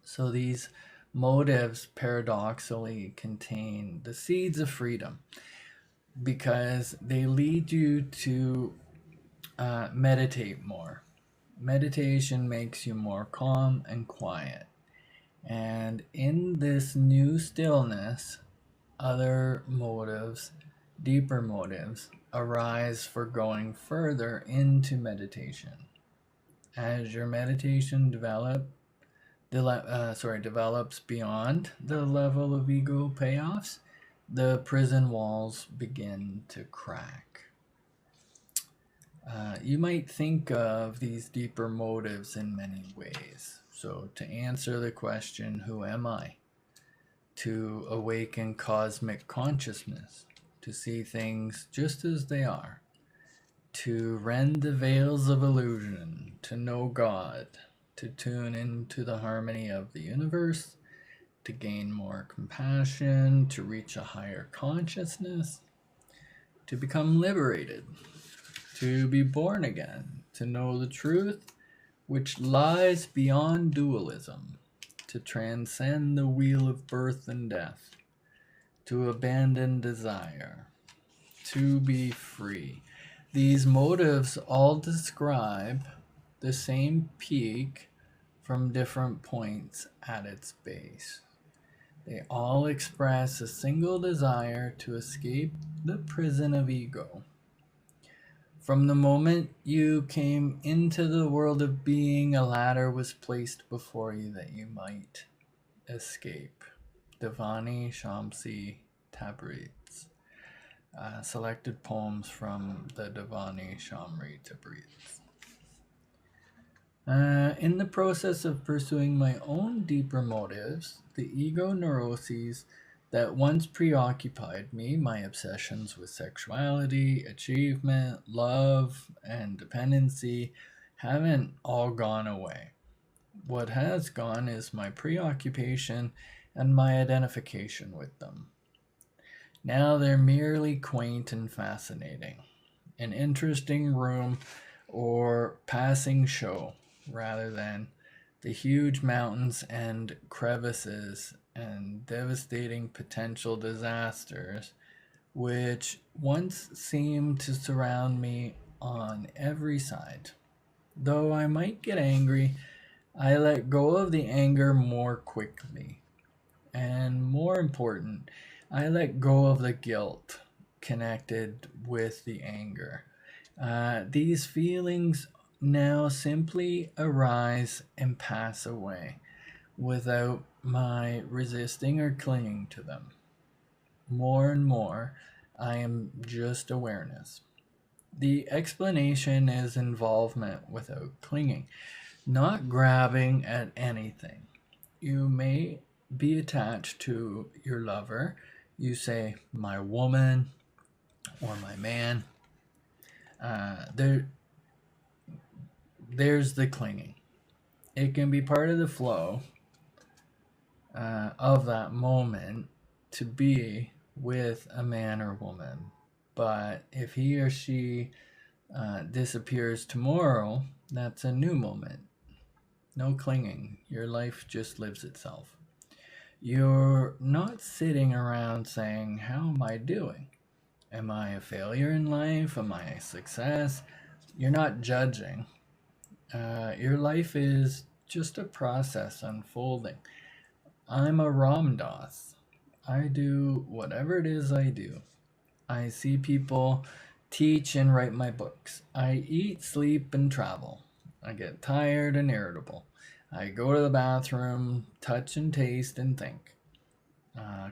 So these motives paradoxically contain the seeds of freedom because they lead you to meditate more. Meditation makes you more calm and quiet. And in this new stillness, other motives, deeper motives, arise for going further into meditation. As your meditation develops beyond the level of ego payoffs, the prison walls begin to crack. You might think of these deeper motives in many ways. So, to answer the question, who am I? To awaken cosmic consciousness, to see things just as they are, to rend the veils of illusion, to know God, to tune into the harmony of the universe, to gain more compassion, to reach a higher consciousness, to become liberated, to be born again, to know the truth which lies beyond dualism, to transcend the wheel of birth and death, to abandon desire, to be free. These motives all describe the same peak from different points at its base. They all express a single desire to escape the prison of ego. From the moment you came into the world of being, a ladder was placed before you that you might escape. Devani Shamsi Tabriz. Selected poems from the Devani Shamri Tabriz. In the process of pursuing my own deeper motives, the ego neuroses that once preoccupied me, my obsessions with sexuality, achievement, love, and dependency, haven't all gone away. What has gone is my preoccupation and my identification with them. Now they're merely quaint and fascinating, an interesting room or passing show, rather than the huge mountains and crevices and devastating potential disasters which once seemed to surround me on every side. Though I might get angry, I let go of the anger more quickly. And more important, I let go of the guilt connected with the anger. These feelings now simply arise and pass away without my resisting or clinging to them. More and more, I am just awareness. The explanation is involvement without clinging, not grabbing at anything. You may be attached to your lover. You say, my woman or my man. There's the clinging. It can be part of the flow of that moment to be with a man or woman. But if he or she disappears tomorrow, that's a new moment. No clinging. Your life just lives itself. You're not sitting around saying, how am I doing? Am I a failure in life? Am I a success? You're not judging. Your life is just a process unfolding. I'm a Ram Dass. I do whatever it is I do. I see people, teach and write my books. I eat, sleep, and travel. I get tired and irritable. I go to the bathroom, touch and taste and think.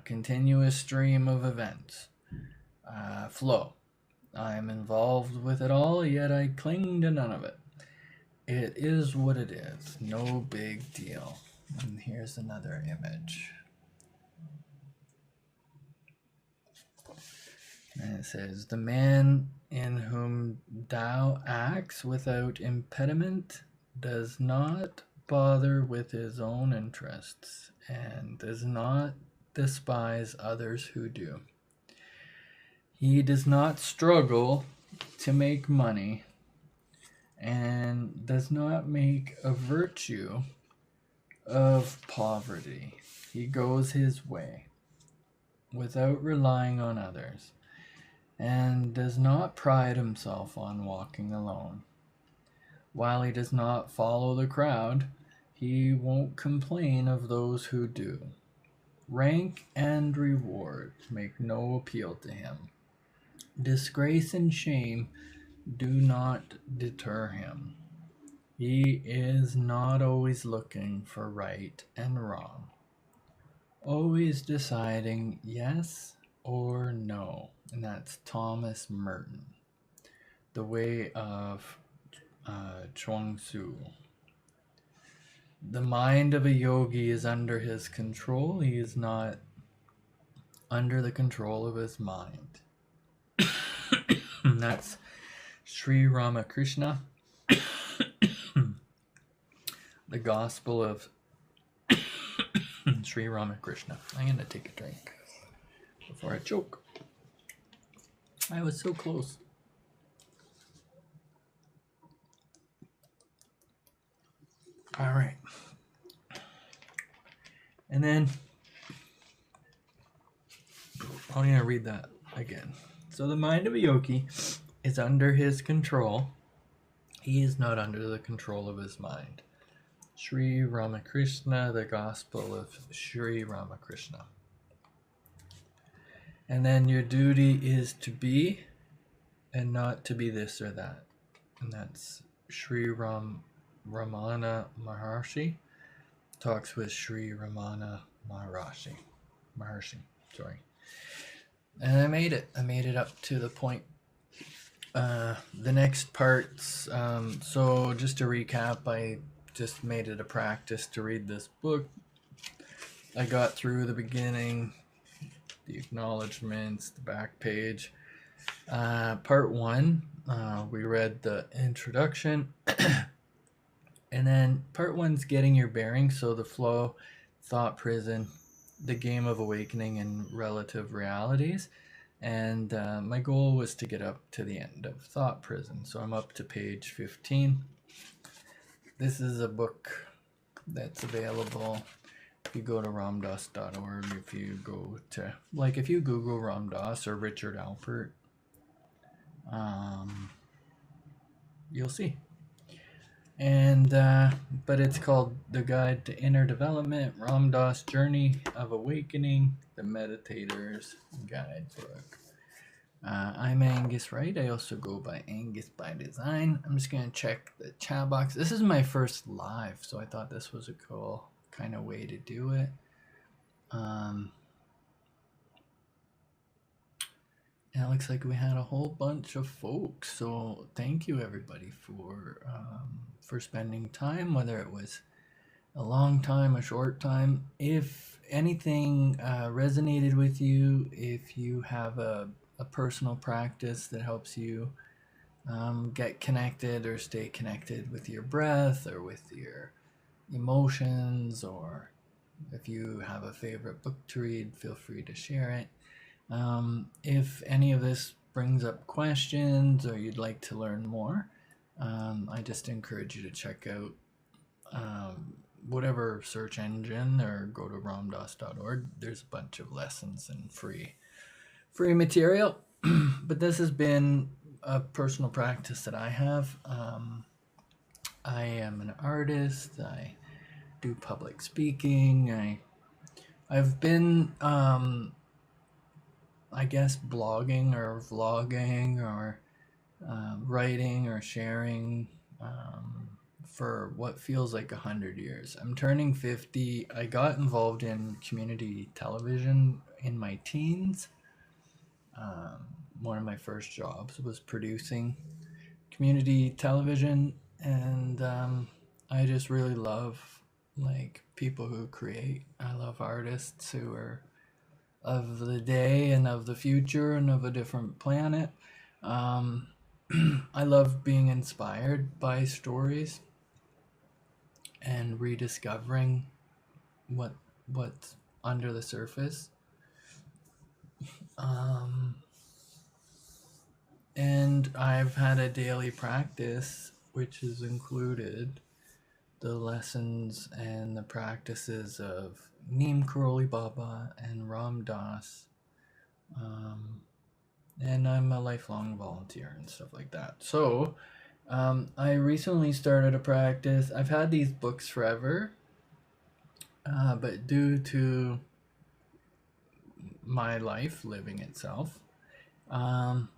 Continuous stream of events. Flow. I am involved with it all, yet I cling to none of it. It is what it is. No big deal. And here's another image. And it says, the man in whom Tao acts without impediment does not bother with his own interests and does not despise others who do. He does not struggle to make money and does not make a virtue of poverty. He goes his way without relying on others and does not pride himself on walking alone. While he does not follow the crowd, He won't complain of those who do. Rank and reward make no appeal to him. Disgrace and shame do not deter him. He is not always looking for right and wrong, always deciding yes or no. And that's Thomas Merton, The Way of Chuang Tzu. The mind of a yogi is under his control. He is not under the control of his mind. That's Sri Ramakrishna, the Gospel of Sri Ramakrishna. I'm going to take a drink before I choke. I was so close. All right. And then I'm going to read that again. So the mind of a yogi is under his control. He is not under the control of his mind. Sri Ramakrishna, the Gospel of Sri Ramakrishna. And then your duty is to be and not to be this or that. And that's Sri Ramana Maharshi talks with Sri Ramana Maharshi. And I made it. I made it up to the point. The next parts. So just to recap, I just made it a practice to read this book. I got through the beginning, the acknowledgments, the back page. Part 1, we read the introduction. And then part 1's getting your bearings, so the flow, thought prison, the game of awakening, and relative realities. And my goal was to get up to the end of thought prison, so I'm up to page 15. This is a book that's available if you go to ramdas.org. If you go to, like, if you Google Ram Dass or Richard Alpert, you'll see. And but it's called The Guide to Inner Development, Ram Dass Journey of Awakening, the Meditator's Guidebook. I'm Angus Wright. I also go by Angus By Design. I'm just going to check the chat box. This is my first live, so I thought this was a cool kind of way to do it. And it looks like we had a whole bunch of folks, so thank you everybody for spending time, whether it was a long time, a short time. If anything resonated with you, if you have a personal practice that helps you get connected or stay connected with your breath or with your emotions, or if you have a favorite book to read, feel free to share it. If any of this brings up questions or you'd like to learn more, I just encourage you to check out whatever search engine or go to ramdas.org. There's a bunch of lessons and free material. But this has been a personal practice that I have. I am an artist. I do public speaking. I've been I guess blogging or vlogging or writing or sharing for what feels like 100 years. I'm turning 50. I got involved in community television in my teens. One of my first jobs was producing community television, and I just really love like people who create. I love artists who are of the day and of the future and of a different planet. I love being inspired by stories and rediscovering what's under the surface. And I've had a daily practice which has included the lessons and the practices of Neem Karoli Baba and Ram Dass. And I'm a lifelong volunteer and stuff like that. So I recently started a practice. I've had these books forever, but due to my life living itself, um,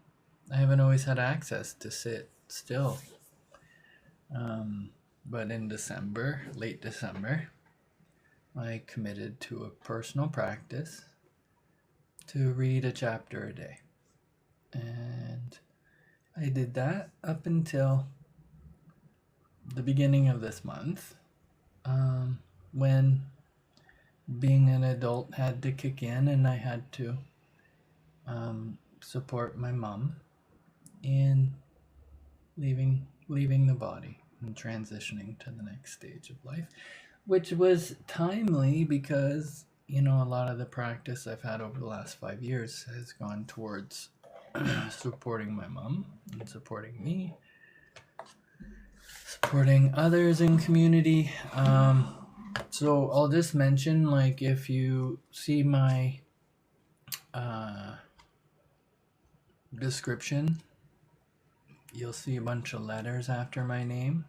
I haven't always had access to sit still. But in December, late December, I committed to a personal practice to read a chapter a day. And I did that up until the beginning of this month, when being an adult had to kick in and I had to support my mom in leaving the body and transitioning to the next stage of life, which was timely because a lot of the practice I've had over the last 5 years has gone towards supporting my mom and supporting me, supporting others in community. So I'll just mention, like, if you see my description, you'll see a bunch of letters after my name.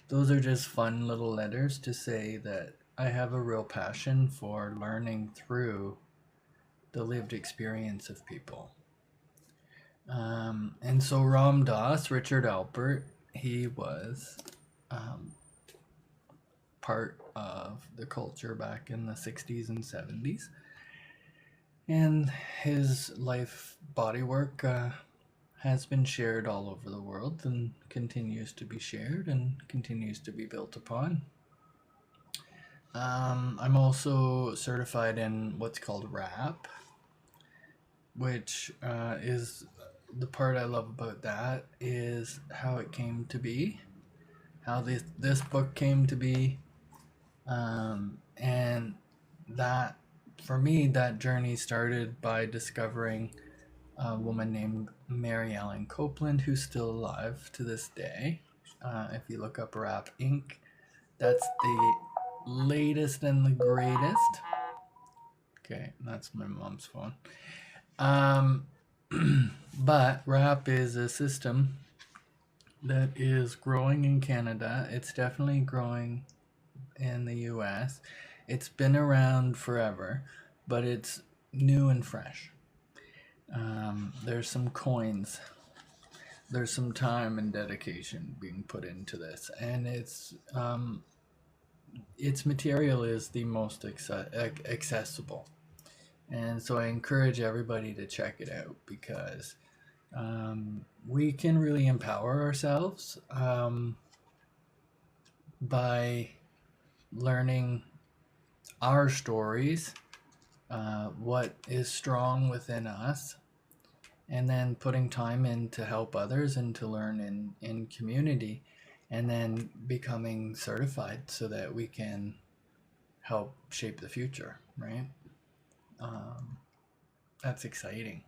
Those are just fun little letters to say that I have a real passion for learning through the lived experience of people. And so Ram Dass, Richard Alpert, he was part of the culture back in the 60s and 70s. And his life body work has been shared all over the world and continues to be shared and continues to be built upon. I'm also certified in what's called RAP, which is the part I love about that is how it came to be, how this book came to be, and that, for me, that journey started by discovering a woman named Mary Ellen Copeland, who's still alive to this day. If you look up Rap Inc., that's the latest and the greatest. Okay, that's my mom's phone. But Rap is a system that is growing in Canada. It's definitely growing in the US. It's been around forever, but it's new and fresh. There's some coins. There's some time and dedication being put into this, and its material is the most accessible. And so I encourage everybody to check it out because we can really empower ourselves by learning our stories, what is strong within us, and then putting time in to help others and to learn in community, and then becoming certified so that we can help shape the future, right? That's exciting.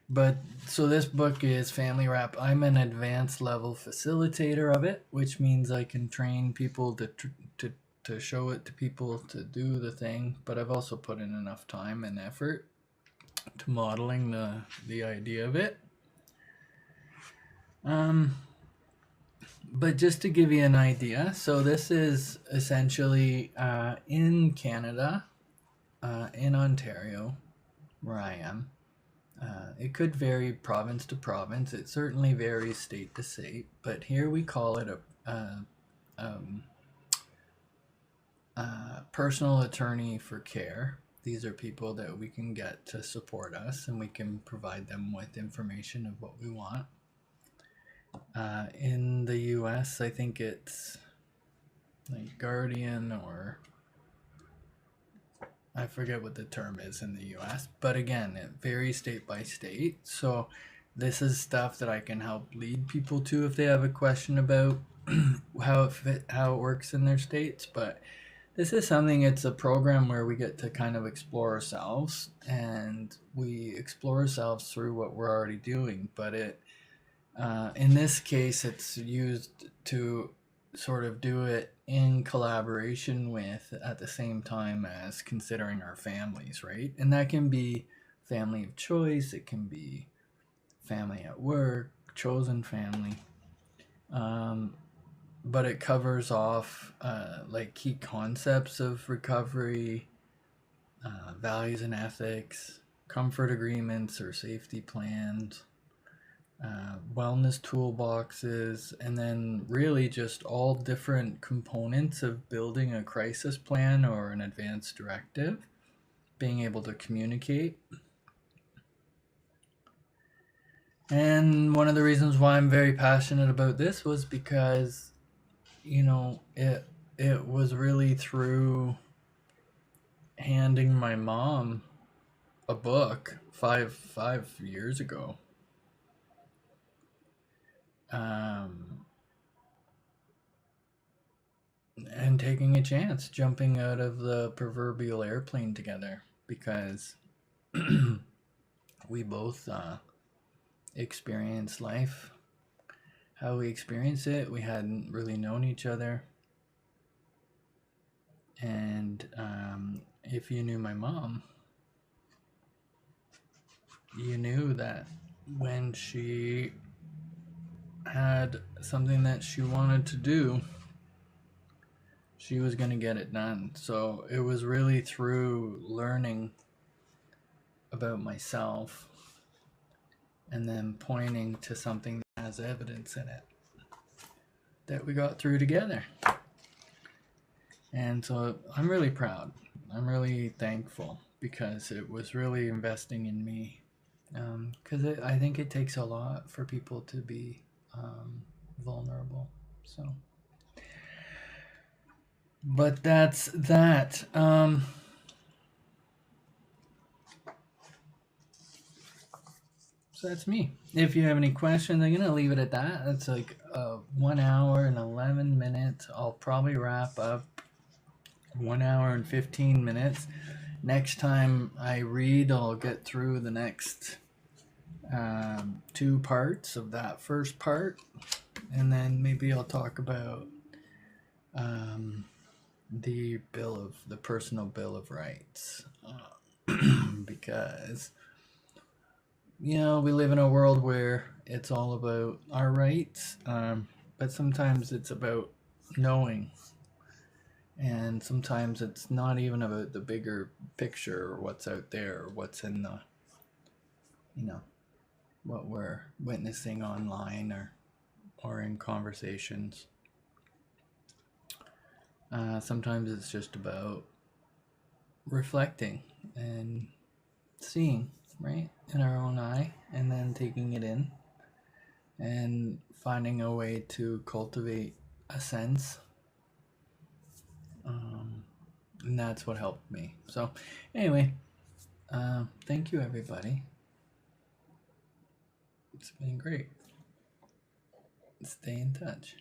But so this book is Family Rap. I'm an advanced level facilitator of it, which means I can train people to show it to people to do the thing. But I've also put in enough time and effort to modeling the idea of it. But just to give you an idea, so this is essentially in Canada, in Ontario, where I am. It could vary province to province. It certainly varies state to state, but here we call it a personal attorney for care. These are people that we can get to support us, and we can provide them with information of what we want. In the US, I think it's like guardian, or I forget what the term is in the US, but again, it varies state by state. So this is stuff that I can help lead people to if they have a question about how it works in their states. But this is something, it's a program where we get to kind of explore ourselves, and we explore ourselves through what we're already doing. But in this case, it's used to sort of do it in collaboration with, at the same time as considering our families, right? And that can be family of choice, it can be family at work, chosen family. But it covers off like key concepts of recovery, values and ethics, comfort agreements or safety plans, wellness toolboxes, and then really just all different components of building a crisis plan or an advanced directive, being able to communicate. And one of the reasons why I'm very passionate about this was because, it was really through handing my mom a book five years ago, um, and taking a chance, jumping out of the proverbial airplane together, because we both experienced life how we experienced it. We hadn't really known each other, and if you knew my mom, you knew that when she had something that she wanted to do, she was going to get it done. So it was really through learning about myself and then pointing to something that has evidence in it that we got through together. And so I'm really proud. I'm really thankful because it was really investing in me. Because I think it takes a lot for people to be vulnerable. So, but that's that. So that's me. If you have any questions, I'm gonna leave it at that. That's like 1 hour and 11 minutes. I'll probably wrap up 1 hour and 15 minutes. Next time I read, I'll get through the next 2 parts of that first part, and then maybe I'll talk about the personal bill of rights, because we live in a world where it's all about our rights, but sometimes it's about knowing, and sometimes it's not even about the bigger picture or what's out there or what's in the what we're witnessing online or in conversations. Sometimes it's just about reflecting and seeing, right, in our own eye, and then taking it in and finding a way to cultivate a sense. And that's what helped me. So, anyway, thank you, everybody. It's been great. Stay in touch.